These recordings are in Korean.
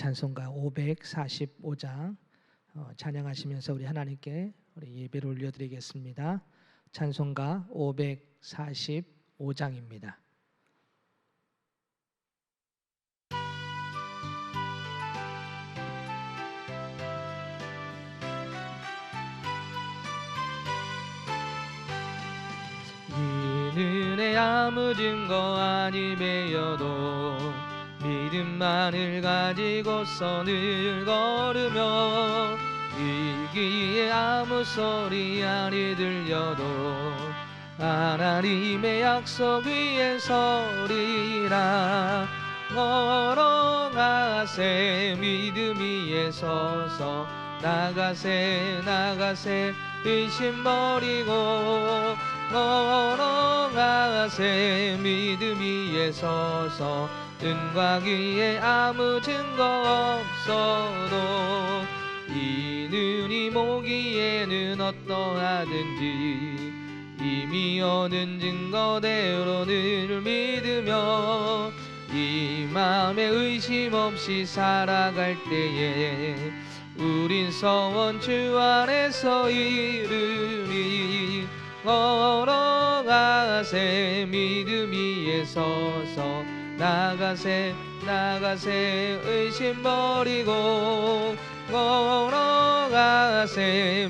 찬송가 545장 찬양하시면서 우리 하나님께 우리 예배를 올려드리겠습니다. 찬송가 545장입니다. 이 은혜 아무 증거 아니매여도 믿음만을 가지고서 늘 걸으며 이 귀에 아무 소리 아니 들려도 하나님의 약속 위에 서리라. 걸어가세 믿음 위에 서서 나가세 의심 버리고 걸어가세 믿음 위에 서서 은과 귀에 아무 증거 없어도 이 눈이 모기에는 어떠하든지 이미 오는 증거대로 늘 믿으며 이 마음에 의심 없이 살아갈 때에 우린 서원 주 안에서 이르리. 걸어가세 믿음 위에 서서 나가세 의심 버리고 걸어가세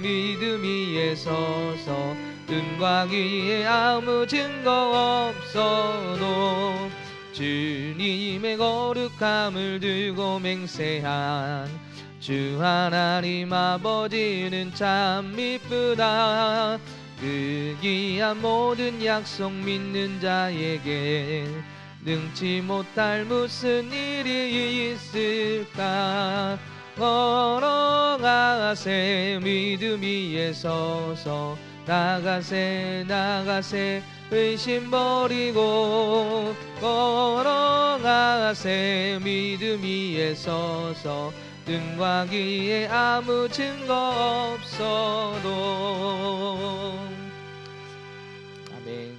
믿음 위에 서서 눈과 귀에 아무 증거 없어도 주님의 거룩함을 두고 맹세한 주 하나님 아버지는 참 미쁘다. 그 귀한 모든 약속 믿는 자에게 능치 못할 무슨 일이 있을까. 걸어가세 믿음 위에 서서 나가세 의심 버리고 걸어가세 믿음 위에 서서 눈과 귀에 아무 증거 없어도. 아멘.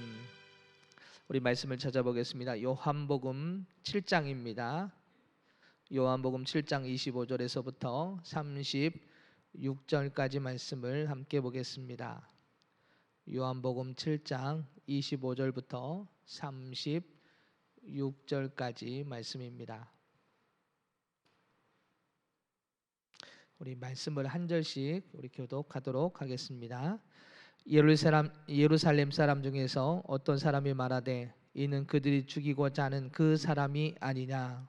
우리 말씀을 찾아보겠습니다. 요한복음 7장입니다. 요한복음 7장 25절에서부터 36절까지 말씀을 함께 보겠습니다. 요한복음 7장 25절부터 36절까지 말씀입니다. 우리 말씀을 한 절씩 우리 교독하도록 하겠습니다. 예루살렘 사람 중에서 어떤 사람이 말하되 이는 그들이 죽이고자 하는 그 사람이 아니냐.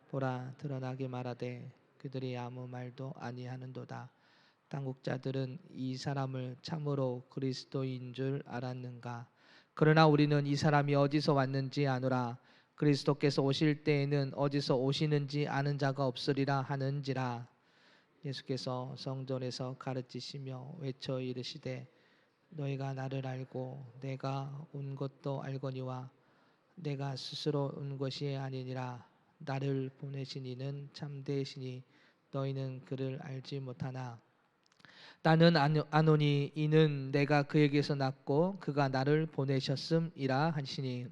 보라 드러나게 말하되 그들이 아무 말도 아니하는도다. 당국자들은 이 사람을 참으로 그리스도인 줄 알았는가. 그러나 우리는 이 사람이 어디서 왔는지 아노라. 그리스도께서 오실 때에는 어디서 오시는지 아는 자가 없으리라 하는지라. 예수께서 성전에서 가르치시며 외쳐 이르시되 너희가 나를 알고 내가 온 것도 알거니와 내가 스스로 온 것이 아니니라. 나를 보내신 이는 참되시니 너희는 그를 알지 못하나 나는 아노니 이는 내가 그에게서 났고 그가 나를 보내셨음이라 하시니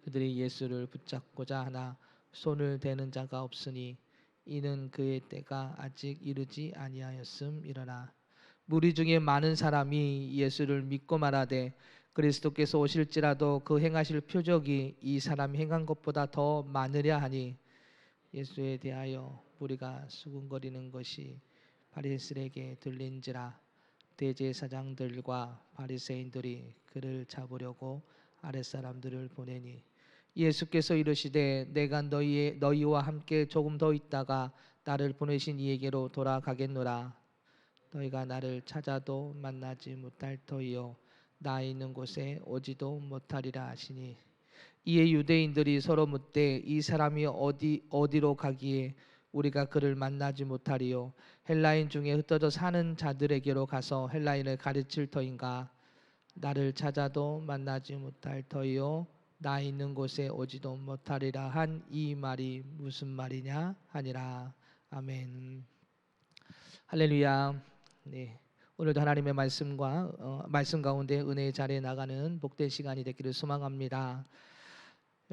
그들이 예수를 붙잡고자 하나 손을 대는 자가 없으니 이는 그의 때가 아직 이르지 아니하였음이러라. 무리 중에 많은 사람이 예수를 믿고 말하되 그리스도께서 오실지라도 그 행하실 표적이 이 사람이 행한 것보다 더 많으랴 하니 예수에 대하여 무리가 수군거리는 것이 바리새인들에게 들린지라. 대제사장들과 바리새인들이 그를 잡으려고 아랫사람들을 보내니 예수께서 이르시되 내가 너희와 함께 조금 더 있다가 나를 보내신 이에게로 돌아가겠노라. 너희가 나를 찾아도 만나지 못할 터이요 나 있는 곳에 오지도 못하리라 하시니 이에 유대인들이 서로 묻되 이 사람이 어디로 가기에 우리가 그를 만나지 못하리요. 헬라인 중에 흩어져 사는 자들에게로 가서 헬라인을 가르칠 터인가. 나를 찾아도 만나지 못할 터이요 나 있는 곳에 오지도 못하리라 한 이 말이 무슨 말이냐 하니라. 아멘. 할렐루야. 네, 오늘도 하나님의 말씀 가운데 은혜의 자리에 나가는 복된 시간이 되기를 소망합니다.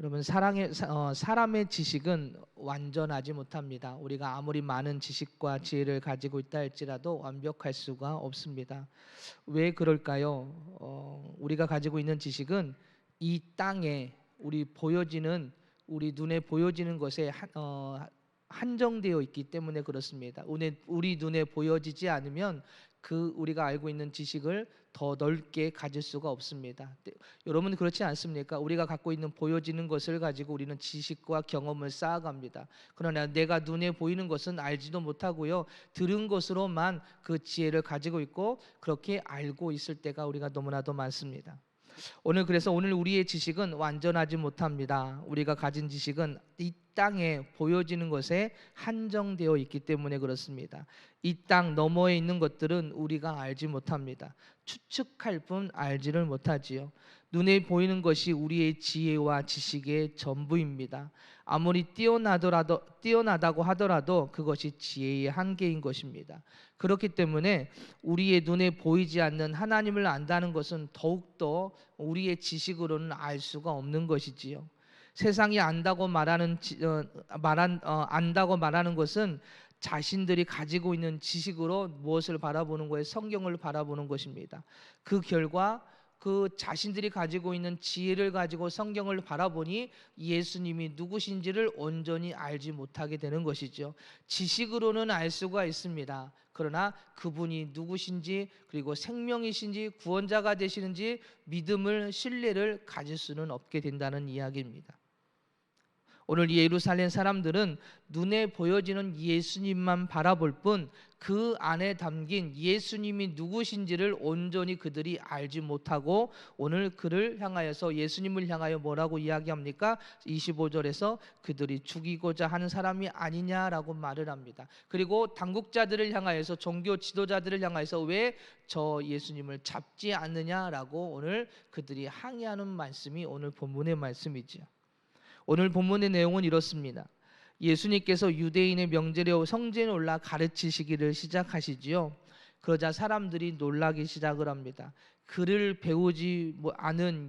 여러분 사람의 지식은 완전하지 못합니다. 우리가 아무리 많은 지식과 지혜를 가지고 있다 할지라도 완벽할 수가 없습니다. 왜 그럴까요? 우리가 가지고 있는 지식은 이 땅에 우리 눈에 보여지는 것에 한정되어 있기 때문에 그렇습니다. 우리 눈에 보여지지 않으면 우리가 알고 있는 지식을 더 넓게 가질 수가 없습니다. 여러분 그렇지 않습니까? 우리가 갖고 있는 보여지는 것을 가지고 우리는 지식과 경험을 쌓아갑니다. 그러나 내가 눈에 보이는 것은 알지도 못하고요, 들은 것으로만 그 지혜를 가지고 있고 그렇게 알고 있을 때가 우리가 너무나도 많습니다. 그래서 오늘 우리의 지식은 완전하지 못합니다. 우리가 가진 지식은 이 땅에 보여지는 것에 한정되어 있기 때문에 그렇습니다. 이 땅 너머에 있는 것들은 우리가 알지 못합니다. 추측할 뿐 알지를 못하지요. 눈에 보이는 것이 우리의 지혜와 지식의 전부입니다. 아무리 뛰어나다고 하더라도 그것이 지혜의 한계인 것입니다. 그렇기 때문에 우리의 눈에 보이지 않는 하나님을 안다는 것은 더욱더 우리의 지식으로는 알 수가 없는 것이지요. 세상이 안다고 말하는 것은 자신들이 가지고 있는 지식으로 무엇을 바라보는 거예요? 성경을 바라보는 것입니다. 그 결과 그 자신들이 가지고 있는 지혜를 가지고 성경을 바라보니 예수님이 누구신지를 온전히 알지 못하게 되는 것이죠. 지식으로는 알 수가 있습니다. 그러나 그분이 누구신지, 그리고 생명이신지, 구원자가 되시는지 믿음을, 신뢰를 가질 수는 없게 된다는 이야기입니다. 오늘 예루살렘 사람들은 눈에 보여지는 예수님만 바라볼 뿐 그 안에 담긴 예수님이 누구신지를 온전히 그들이 알지 못하고 오늘 예수님을 향하여 뭐라고 이야기합니까? 25절에서 그들이 죽이고자 하는 사람이 아니냐라고 말을 합니다. 그리고 당국자들을 향하여서, 종교 지도자들을 향하여서 왜 저 예수님을 잡지 않느냐라고 오늘 그들이 항의하는 말씀이 오늘 본문의 말씀이지요. 오늘 본문의 내용은 이렇습니다. 예수님께서 유대인의 명절에 성전에 올라 가르치시기를 시작하시지요. 그러자 사람들이 놀라기 시작을 합니다. 글을 배우지 않은,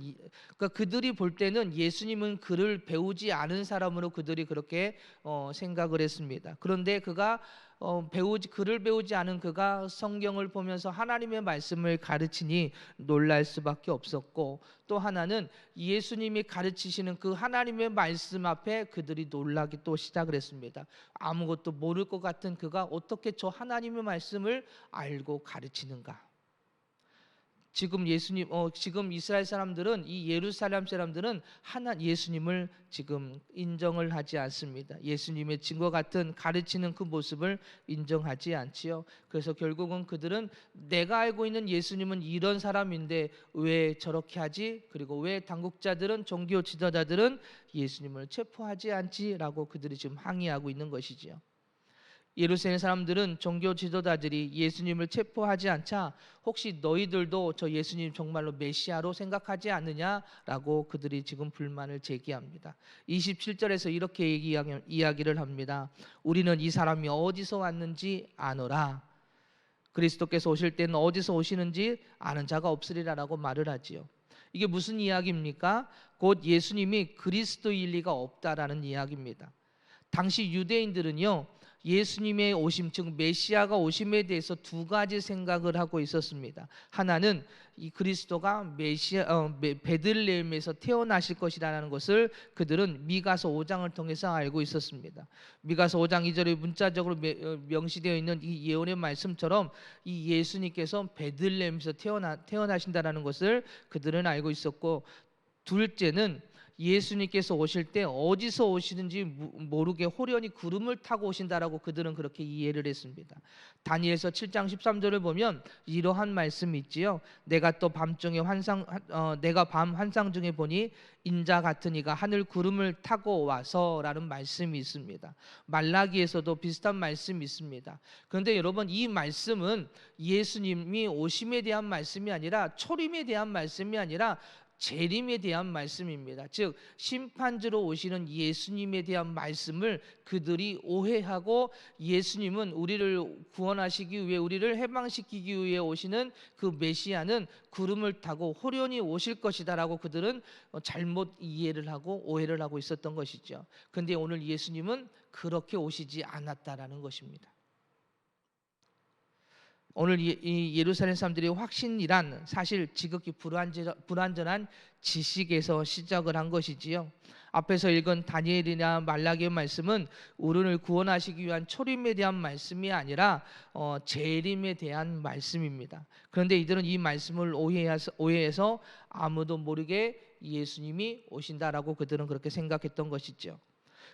그러니까 그들이 볼 때는 예수님은 글을 배우지 않은 사람으로 그들이 그렇게 생각을 했습니다. 그런데 글을 배우지 않은 그가 성경을 보면서 하나님의 말씀을 가르치니 놀랄 수밖에 없었고, 또 하나는 예수님이 가르치시는 그 하나님의 말씀 앞에 그들이 놀라기 또 시작을 했습니다. 아무것도 모를 것 같은 그가 어떻게 저 하나님의 말씀을 알고 가르치는가? 지금 이스라엘 사람들은, 이 예루살렘 사람들은 예수님을 지금 인정을 하지 않습니다. 예수님의 증거 같은 가르치는 그 모습을 인정하지 않지요. 그래서 결국은 그들은 내가 알고 있는 예수님은 이런 사람인데 왜 저렇게 하지? 그리고 왜 당국자들은, 종교 지도자들은 예수님을 체포하지 않지라고 그들이 지금 항의하고 있는 것이지요. 예루살렘 사람들은, 종교 지도자들이 예수님을 체포하지 않자 혹시 너희들도 저 예수님 정말로 메시아로 생각하지 않느냐라고 그들이 지금 불만을 제기합니다. 27절에서 이렇게 이야기를 합니다. 우리는 이 사람이 어디서 왔는지 아노라. 그리스도께서 오실 때는 어디서 오시는지 아는 자가 없으리라라고 말을 하지요. 이게 무슨 이야기입니까? 곧 예수님이 그리스도일 리가 없다라는 이야기입니다. 당시 유대인들은요, 예수님의 오심, 즉 메시아가 오심에 대해서 두 가지 생각을 하고 있었습니다. 하나는 이 그리스도가 베들레헴에서 태어나실 것이라는 것을 그들은 미가서 5장을 통해서 알고 있었습니다. 미가서 5장 2절에 문자적으로 명시되어 있는 이 예언의 말씀처럼 이 예수님께서 베들레헴에서 태어나신다라는 것을 그들은 알고 있었고, 둘째는 예수님께서 오실 때 어디서 오시는지 모르게 호련히 구름을 타고 오신다라고 그들은 그렇게 이해를 했습니다. 다니엘서 7장 13절을 보면 이러한 말씀이 있지요. 내가 밤 환상 중에 보니 인자 같은 이가 하늘 구름을 타고 와서라는 말씀이 있습니다. 말라기에서도 비슷한 말씀이 있습니다. 그런데 여러분, 이 말씀은 예수님이 오심에 대한 말씀이 아니라, 초림에 대한 말씀이 아니라 재림에 대한 말씀입니다. 즉 심판주로 오시는 예수님에 대한 말씀을 그들이 오해하고 예수님은 우리를 구원하시기 위해 우리를 해방시키기 위해 오시는 그 메시아는 구름을 타고 호련히 오실 것이다라고 그들은 잘못 이해를 하고 오해를 하고 있었던 것이죠. 그런데 오늘 예수님은 그렇게 오시지 않았다라는 것입니다. 오늘 이 예루살렘 사람들의 확신이란 사실 지극히 불완전한 지식에서 시작을 한 것이지요. 앞에서 읽은 다니엘이나 말라기의 말씀은 우리를 구원하시기 위한 초림에 대한 말씀이 아니라 재림에 대한 말씀입니다. 그런데 이들은 이 말씀을 오해해서 아무도 모르게 예수님이 오신다라고 그들은 그렇게 생각했던 것이죠.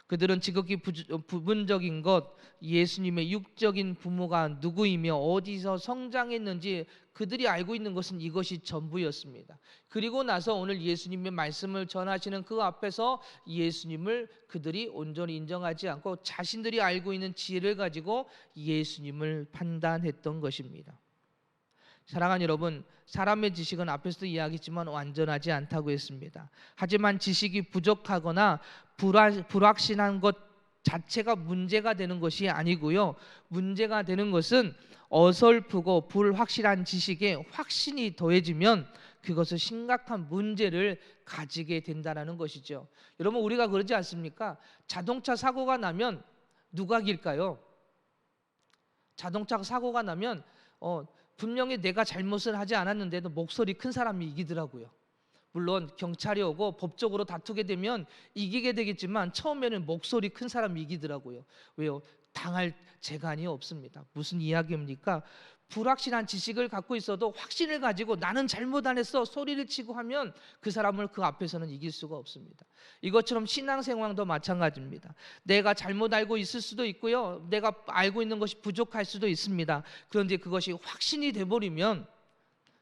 그들은 지극히 부분적인 것, 예수님의 육적인 부모가 누구이며 어디서 성장했는지 그들이 알고 있는 것은 이것이 전부였습니다. 그리고 나서 오늘 예수님의 말씀을 전하시는 그 앞에서 예수님을 그들이 온전히 인정하지 않고 자신들이 알고 있는 지혜를 가지고 예수님을 판단했던 것입니다. 사랑하는 여러분, 사람의 지식은 앞에서도 이야기했지만 완전하지 않다고 했습니다. 하지만 지식이 부족하거나 불확실한 것 자체가 문제가 되는 것이 아니고요. 문제가 되는 것은 어설프고 불확실한 지식에 확신이 더해지면 그것은 심각한 문제를 가지게 된다는 것이죠. 여러분, 우리가 그러지 않습니까? 자동차 사고가 나면 누가 길까요? 자동차 사고가 나면 분명히 내가 잘못을 하지 않았는데도 목소리 큰 사람이 이기더라고요. 물론 경찰이 오고 법적으로 다투게 되면 이기게 되겠지만 처음에는 목소리 큰 사람이 이기더라고요. 왜요? 당할 재간이 없습니다. 무슨 이야기입니까? 불확실한 지식을 갖고 있어도 확신을 가지고 나는 잘못 안 했어 소리를 치고 하면 그 사람을 그 앞에서는 이길 수가 없습니다. 이것처럼 신앙생활도 마찬가지입니다. 내가 잘못 알고 있을 수도 있고요, 내가 알고 있는 것이 부족할 수도 있습니다. 그런데 그것이 확신이 돼버리면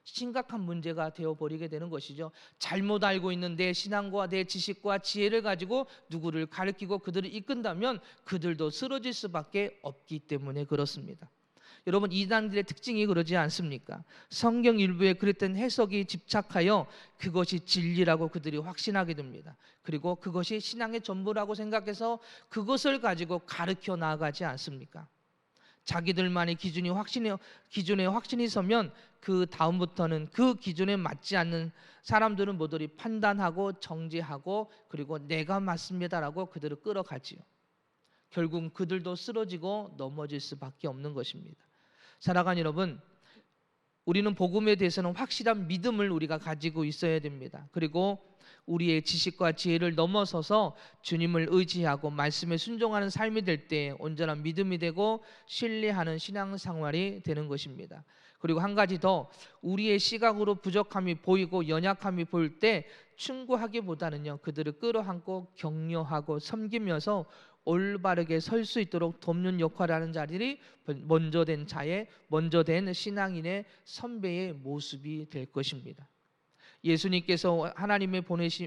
심각한 문제가 되어버리게 되는 것이죠. 잘못 알고 있는 내 신앙과 내 지식과 지혜를 가지고 누구를 가르치고 그들을 이끈다면 그들도 쓰러질 수밖에 없기 때문에 그렇습니다. 여러분, 이단들의 특징이 그러지 않습니까? 성경 일부에 그랬던 해석이 집착하여 그것이 진리라고 그들이 확신하게 됩니다. 그리고 그것이 신앙의 전부라고 생각해서 그것을 가지고 가르쳐 나아가지 않습니까? 자기들만의 기준에 확신이 서면 그 다음부터는 그 기준에 맞지 않는 사람들은 모조리 판단하고 정죄하고 그리고 내가 맞습니다라고 그들을 끌어가지요. 결국 그들도 쓰러지고 넘어질 수밖에 없는 것입니다. 사랑하는 여러분, 우리는 복음에 대해서는 확실한 믿음을 우리가 가지고 있어야 됩니다. 그리고 우리의 지식과 지혜를 넘어서서 주님을 의지하고 말씀에 순종하는 삶이 될 때 온전한 믿음이 되고 신뢰하는 신앙생활이 되는 것입니다. 그리고 한 가지 더, 우리의 시각으로 부족함이 보이고 연약함이 보일 때 충고하기보다는요, 그들을 끌어안고 격려하고 섬기면서 올바르게 설 수 있도록 돕는 역할을 하는 자들이 먼저 된 신앙인의 선배의 모습이 될 것입니다. 예수님께서 하나님의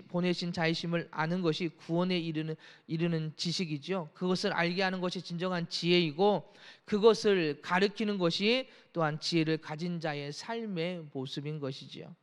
보내신 자이심을 아는 것이 구원에 이르는 지식이죠. 그것을 알게 하는 것이 진정한 지혜이고 그것을 가르치는 것이 또한 지혜를 가진 자의 삶의 모습인 것이지요.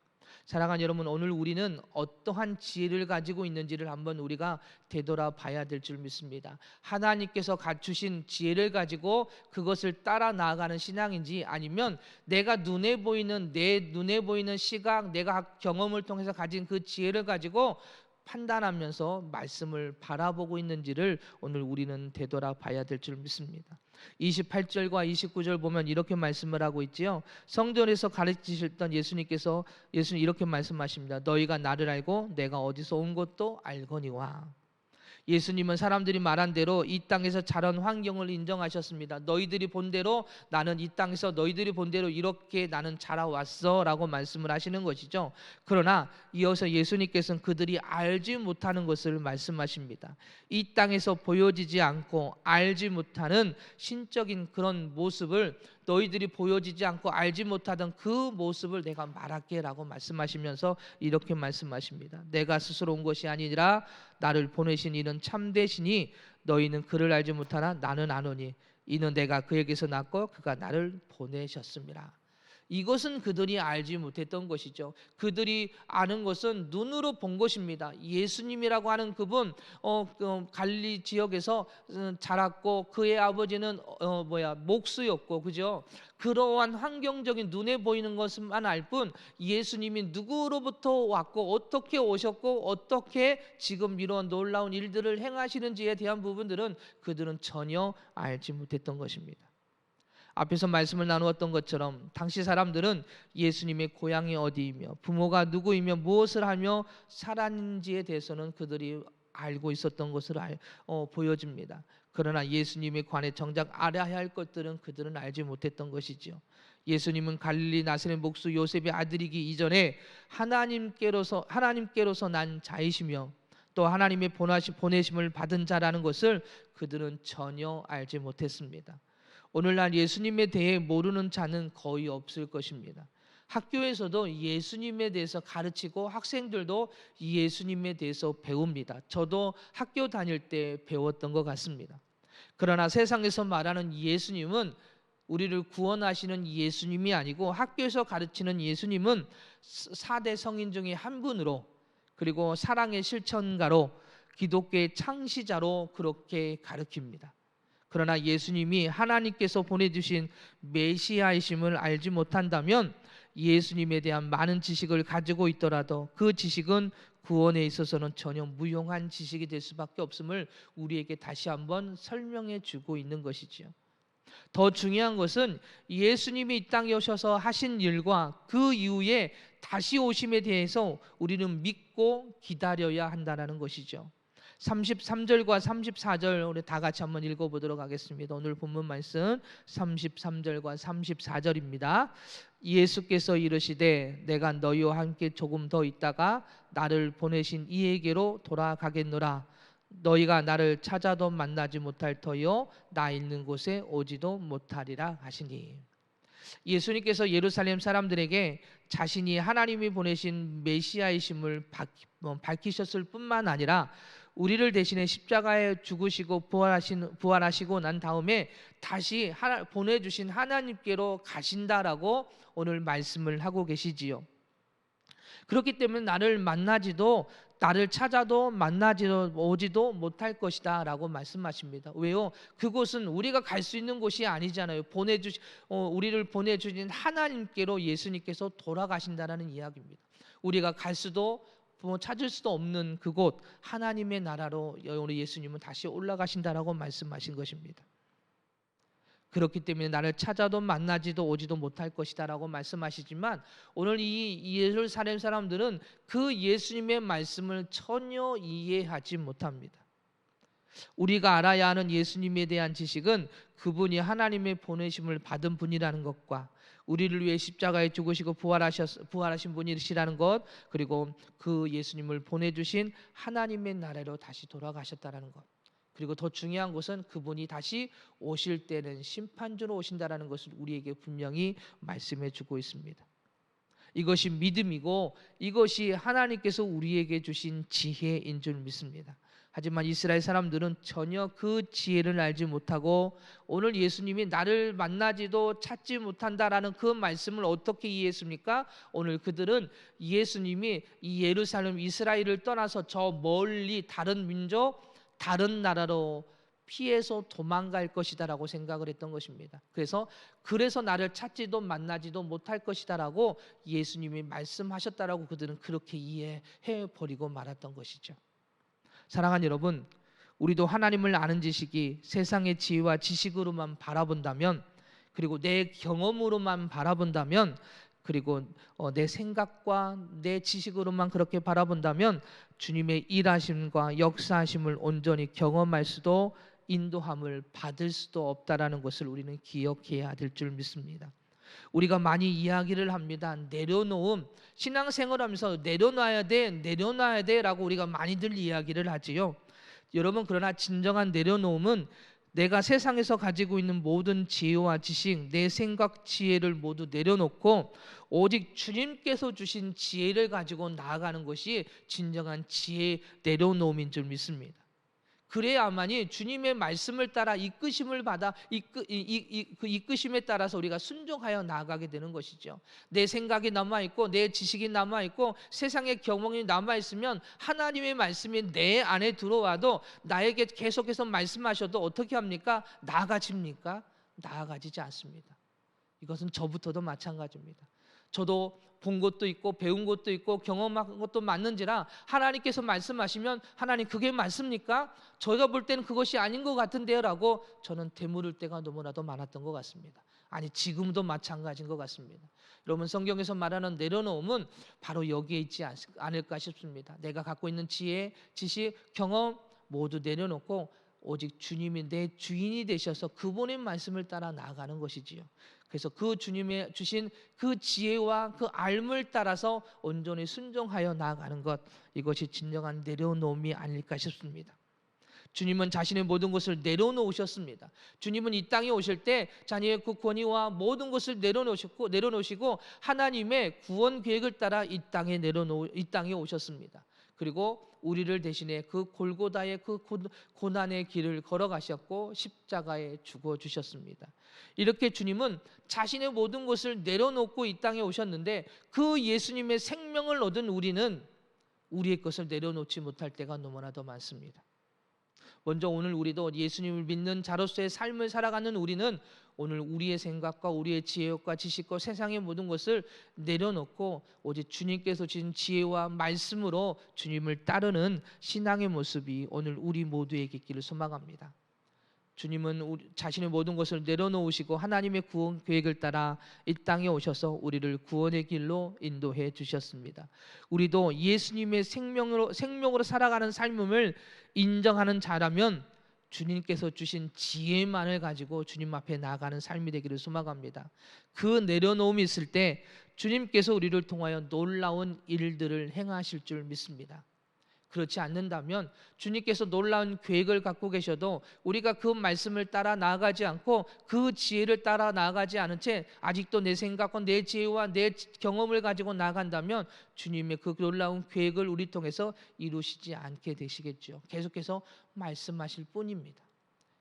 사랑하는 여러분, 오늘 우리는 어떠한 지혜를 가지고 있는지를 한번 우리가 되돌아봐야 될 줄 믿습니다. 하나님께서 갖추신 지혜를 가지고 그것을 따라 나아가는 신앙인지, 아니면 내가 내 눈에 보이는 시각, 내가 경험을 통해서 가진 그 지혜를 가지고 판단하면서 말씀을 바라보고 있는지를 오늘 우리는 되돌아봐야 될 줄 믿습니다. 28절과 29절 보면 이렇게 말씀을 하고 있지요. 성전에서 가르치셨던 예수님께서 이렇게 말씀하십니다. 너희가 나를 알고 내가 어디서 온 것도 알거니와. 예수님은 사람들이 말한 대로 이 땅에서 자란 환경을 인정하셨습니다. 너희들이 본 대로 나는 이 땅에서 너희들이 본 대로 이렇게 나는 자라왔어 라고 말씀을 하시는 것이죠. 그러나 이어서 예수님께서는 그들이 알지 못하는 것을 말씀하십니다. 이 땅에서 보여지지 않고 알지 못하는 신적인 그런 모습을, 너희들이 보여지지 않고 알지 못하던 그 모습을 내가 말할게 라고 말씀하시면서 이렇게 말씀하십니다. 내가 스스로 온 것이 아니라 나를 보내신 이는 참되시니 너희는 그를 알지 못하나 나는 아노니 이는 내가 그에게서 났고 그가 나를 보내셨습니다. 이것은 그들이 알지 못했던 것이죠. 그들이 아는 것은 눈으로 본 것입니다. 예수님이라고 하는 그분 갈릴리 지역에서 자랐고 그의 아버지는 목수였고, 그죠? 그러한 환경적인 눈에 보이는 것만 알 뿐 예수님이 누구로부터 왔고 어떻게 오셨고 어떻게 지금 이런 놀라운 일들을 행하시는지에 대한 부분들은 그들은 전혀 알지 못했던 것입니다. 앞에서 말씀을 나누었던 것처럼 당시 사람들은 예수님의 고향이 어디이며 부모가 누구이며 무엇을 하며 살았는지에 대해서는 그들이 알고 있었던 것으로 보여집니다. 그러나 예수님에 관해 정작 알아야 할 것들은 그들은 알지 못했던 것이지요. 예수님은 갈릴리 나사렛 목수 요셉의 아들이기 이전에 하나님께로서 난 자이시며 또 하나님의 보내심을 받은 자라는 것을 그들은 전혀 알지 못했습니다. 오늘날 예수님에 대해 모르는 자는 거의 없을 것입니다. 학교에서도 예수님에 대해서 가르치고 학생들도 예수님에 대해서 배웁니다. 저도 학교 다닐 때 배웠던 것 같습니다. 그러나 세상에서 말하는 예수님은 우리를 구원하시는 예수님이 아니고 학교에서 가르치는 예수님은 4대 성인 중에 한 분으로, 그리고 사랑의 실천가로, 기독교의 창시자로 그렇게 가르칩니다. 그러나 예수님이 하나님께서 보내주신 메시아이심을 알지 못한다면 예수님에 대한 많은 지식을 가지고 있더라도 그 지식은 구원에 있어서는 전혀 무용한 지식이 될 수밖에 없음을 우리에게 다시 한번 설명해 주고 있는 것이지요. 더 중요한 것은 예수님이 이 땅에 오셔서 하신 일과 그 이후에 다시 오심에 대해서 우리는 믿고 기다려야 한다는 것이죠. 33절과 34절 우리 다 같이 한번 읽어보도록 하겠습니다. 오늘 본문 말씀 33절과 34절입니다. 예수께서 이르시되 내가 너희와 함께 조금 더 있다가 나를 보내신 이에게로 돌아가겠노라. 너희가 나를 찾아도 만나지 못할 터요 나 있는 곳에 오지도 못하리라 하시니. 예수님께서 예루살렘 사람들에게 자신이 하나님이 보내신 메시아이심을 밝히셨을 뿐만 아니라 우리를 대신해 십자가에 죽으시고 부활하시고 난 다음에 다시 보내주신 하나님께로 가신다라고 오늘 말씀을 하고 계시지요. 그렇기 때문에 나를 찾아도 만나지도 오지도 못할 것이다 라고 말씀하십니다. 왜요? 그곳은 우리가 갈 수 있는 곳이 아니잖아요. 우리를 보내주신 하나님께로 예수님께서 돌아가신다라는 이야기입니다. 우리가 갈 수도 찾을 수도 없는 그곳 하나님의 나라로 우리 예수님은 다시 올라가신다라고 말씀하신 것입니다. 그렇기 때문에 나를 찾아도 만나지도 오지도 못할 것이다 라고 말씀하시지만 오늘 이 예루살렘 사람들은 그 예수님의 말씀을 전혀 이해하지 못합니다. 우리가 알아야 하는 예수님에 대한 지식은 그분이 하나님의 보내심을 받은 분이라는 것과 우리를 위해 십자가에 죽으시고 부활하신 분이시라는 것, 그리고 그 예수님을 보내주신 하나님의 나라로 다시 돌아가셨다는 것, 그리고 더 중요한 것은 그분이 다시 오실 때는 심판주로 오신다라는 것을 우리에게 분명히 말씀해 주고 있습니다. 이것이 믿음이고 이것이 하나님께서 우리에게 주신 지혜인 줄 믿습니다. 하지만 이스라엘 사람들은 전혀 그 지혜를 알지 못하고 오늘 예수님이 나를 만나지도 찾지 못한다라는 그 말씀을 어떻게 이해했습니까? 오늘 그들은 예수님이 이 예루살렘 이스라엘을 떠나서 저 멀리 다른 민족, 다른 나라로 피해서 도망갈 것이다 라고 생각을 했던 것입니다. 그래서 나를 찾지도 만나지도 못할 것이다 라고 예수님이 말씀하셨다라고 그들은 그렇게 이해해 버리고 말았던 것이죠. 사랑하는 여러분, 우리도 하나님을 아는 지식이 세상의 지혜와 지식으로만 바라본다면, 그리고 내 경험으로만 바라본다면, 그리고 내 생각과 내 지식으로만 그렇게 바라본다면 주님의 일하심과 역사하심을 온전히 경험할 수도 인도함을 받을 수도 없다라는 것을 우리는 기억해야 될 줄 믿습니다. 우리가 많이 이야기를 합니다. 내려놓음, 신앙생활하면서 내려놔야 돼 라고 우리가 많이들 이야기를 하지요. 여러분, 그러나 진정한 내려놓음은 내가 세상에서 가지고 있는 모든 지혜와 지식, 내 생각 지혜를 모두 내려놓고 오직 주님께서 주신 지혜를 가지고 나아가는 것이 진정한 지혜 내려놓음인 줄 믿습니다. 그래야만이 주님의 말씀을 따라 이끄심을 받아 그 이끄심에 따라서 우리가 순종하여 나아가게 되는 것이죠. 내 생각이 남아있고 내 지식이 남아있고 세상의 경험이 남아있으면 하나님의 말씀이 내 안에 들어와도 나에게 계속해서 말씀하셔도 어떻게 합니까? 나아가집니까? 나아가지지 않습니다. 이것은 저부터도 마찬가지입니다. 저도 본 것도 있고 배운 것도 있고 경험한 것도 맞는지라 하나님께서 말씀하시면 하나님 그게 맞습니까? 저희가 볼 때는 그것이 아닌 것 같은데요 라고 저는 되물을 때가 너무나도 많았던 것 같습니다. 아니 지금도 마찬가지인 것 같습니다. 여러분 성경에서 말하는 내려놓음은 바로 여기에 있지 않을까 싶습니다. 내가 갖고 있는 지혜, 지식, 경험 모두 내려놓고 오직 주님이 내 주인이 되셔서 그분의 말씀을 따라 나아가는 것이지요. 그래서 그 주님의 주신 그 지혜와 그 알물 따라서 온전히 순종하여 나아가는 것, 이것이 진정한 내려놓음이 아닐까 싶습니다. 주님은 자신의 모든 것을 내려놓으셨습니다. 주님은 이 땅에 오실 때 자녀의 그 권위와 모든 것을 내려놓으시고 하나님의 구원 계획을 따라 이 땅에 오셨습니다. 그리고 우리를 대신에 그 골고다의 그 고난의 길을 걸어가셨고 십자가에 죽어주셨습니다. 이렇게 주님은 자신의 모든 것을 내려놓고 이 땅에 오셨는데 그 예수님의 생명을 얻은 우리는 우리의 것을 내려놓지 못할 때가 너무나도 많습니다. 먼저 오늘 우리도 예수님을 믿는 자로서의 삶을 살아가는 우리는 오늘 우리의 생각과 우리의 지혜와 지식과 세상의 모든 것을 내려놓고 오직 주님께서 주신 지혜와 말씀으로 주님을 따르는 신앙의 모습이 오늘 우리 모두에게 있기를 소망합니다. 주님은 자신의 모든 것을 내려놓으시고 하나님의 구원 계획을 따라 이 땅에 오셔서 우리를 구원의 길로 인도해 주셨습니다. 우리도 예수님의 생명으로 살아가는 삶을 인정하는 자라면 주님께서 주신 지혜만을 가지고 주님 앞에 나아가는 삶이 되기를 소망합니다. 그 내려놓음이 있을 때 주님께서 우리를 통하여 놀라운 일들을 행하실 줄 믿습니다. 그렇지 않는다면 주님께서 놀라운 계획을 갖고 계셔도 우리가 그 말씀을 따라 나아가지 않고 그 지혜를 따라 나아가지 않은 채 아직도 내 생각과 내 지혜와 내 경험을 가지고 나아간다면 주님의 그 놀라운 계획을 우리 통해서 이루시지 않게 되시겠죠. 계속해서 말씀하실 뿐입니다.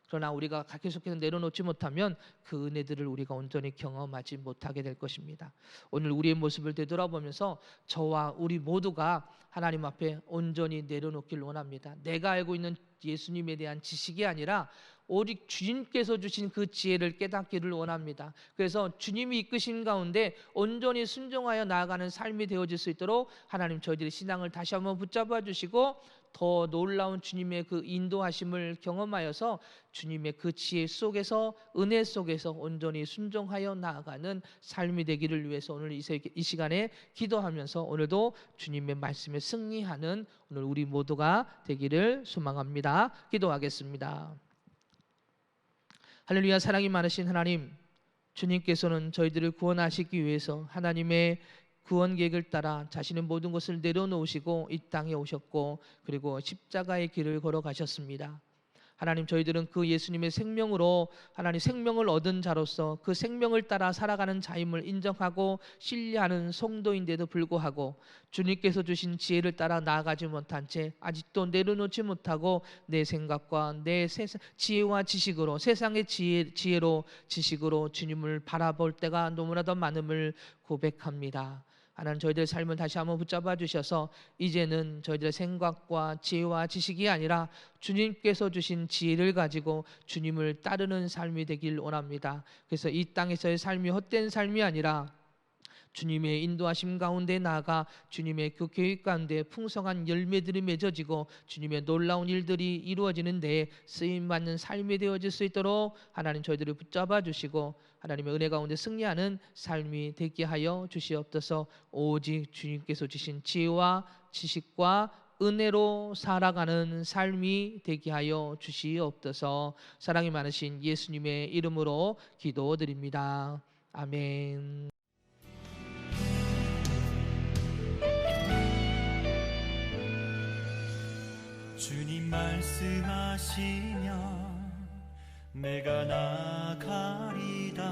그러나 우리가 계속해서 내려놓지 못하면 그 은혜들을 우리가 온전히 경험하지 못하게 될 것입니다. 오늘 우리의 모습을 되돌아보면서 저와 우리 모두가 하나님 앞에 온전히 내려놓길 원합니다. 내가 알고 있는 예수님에 대한 지식이 아니라 오직 주님께서 주신 그 지혜를 깨닫기를 원합니다. 그래서 주님이 이끄신 가운데 온전히 순종하여 나아가는 삶이 되어질 수 있도록 하나님 저희들의 신앙을 다시 한번 붙잡아 주시고 더 놀라운 주님의 그 인도하심을 경험하여서 주님의 그 지혜 속에서 은혜 속에서 온전히 순종하여 나아가는 삶이 되기를 위해서 오늘 이 시간에 기도하면서 오늘도 주님의 말씀에 승리하는 오늘 우리 모두가 되기를 소망합니다. 기도하겠습니다. 할렐루야. 사랑이 많으신 하나님, 주님께서는 저희들을 구원하시기 위해서 하나님의 구원 계획을 따라 자신의 모든 것을 내려놓으시고 이 땅에 오셨고 그리고 십자가의 길을 걸어가셨습니다. 하나님, 저희들은 그 예수님의 생명으로 하나님 생명을 얻은 자로서 그 생명을 따라 살아가는 자임을 인정하고 신뢰하는 성도인데도 불구하고 주님께서 주신 지혜를 따라 나아가지 못한 채 아직도 내려놓지 못하고 내 생각과 내 지혜와 지식으로 세상의 지혜로 지식으로 주님을 바라볼 때가 너무나도 많음을 고백합니다. 하나님, 저희들의 삶을 다시 한번 붙잡아 주셔서 이제는 저희들의 생각과 지혜와 지식이 아니라 주님께서 주신 지혜를 가지고 주님을 따르는 삶이 되길 원합니다. 그래서 이 땅에서의 삶이 헛된 삶이 아니라 주님의 인도하심 가운데 나아가 주님의 그 계획 가운데 풍성한 열매들이 맺어지고 주님의 놀라운 일들이 이루어지는 데에 쓰임받는 삶이 되어질 수 있도록 하나님 저희들을 붙잡아 주시고 하나님의 은혜 가운데 승리하는 삶이 되게 하여 주시옵소서. 오직 주님께서 주신 지혜와 지식과 은혜로 살아가는 삶이 되게 하여 주시옵소서. 사랑이 많으신 예수님의 이름으로 기도드립니다. 아멘. 주님 말씀하시면 내가 나가리다.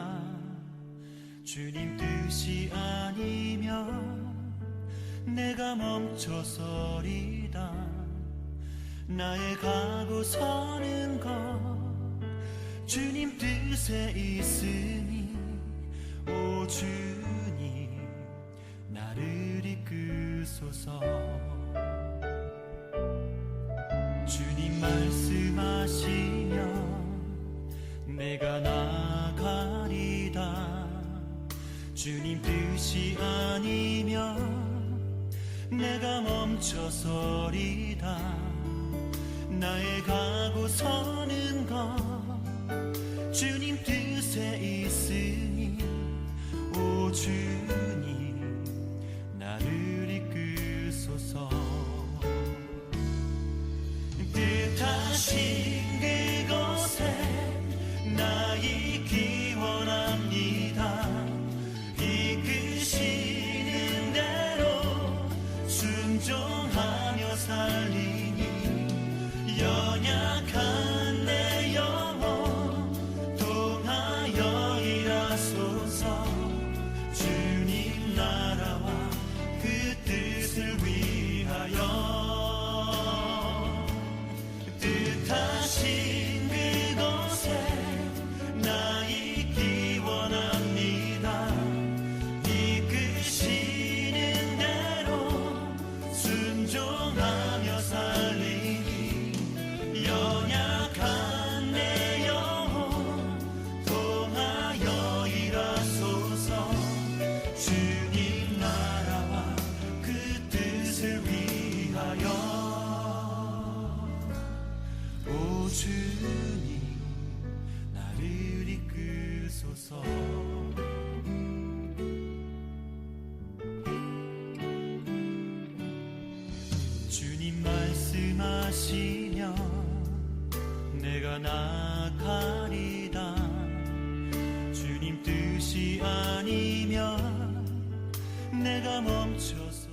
주님 뜻이 아니면 내가 멈춰서리다. 나의 가고 서는 것 주님 뜻에 있으니 오 주님 나를 이끄소서. 주님 말씀하시면 내가 나가리다. 주님 뜻이 아니면 내가 멈춰서리다. 나의 가고 서는 것 주님 뜻에 있으니 오 주님 나를 이끄소서. 뜻하신 그곳에 나 있기 원합니다. 이끄시는 대로 순종하며 살리니 연약한 내 영혼 통하여 일하소서. 주님 나라와 그 뜻을 위하여 뜻하신 그곳에 나 있기 원합니다. 이끄시는 대로 순종하며 살리니 연약한 내 영혼 통하여 일하소서. 주님 나라와 그 뜻을 위하여 오 주님 나를 이끄소서. 주님 말씀하시면 내가 나가리다. 주님 뜻이 아니면 내가 멈춰서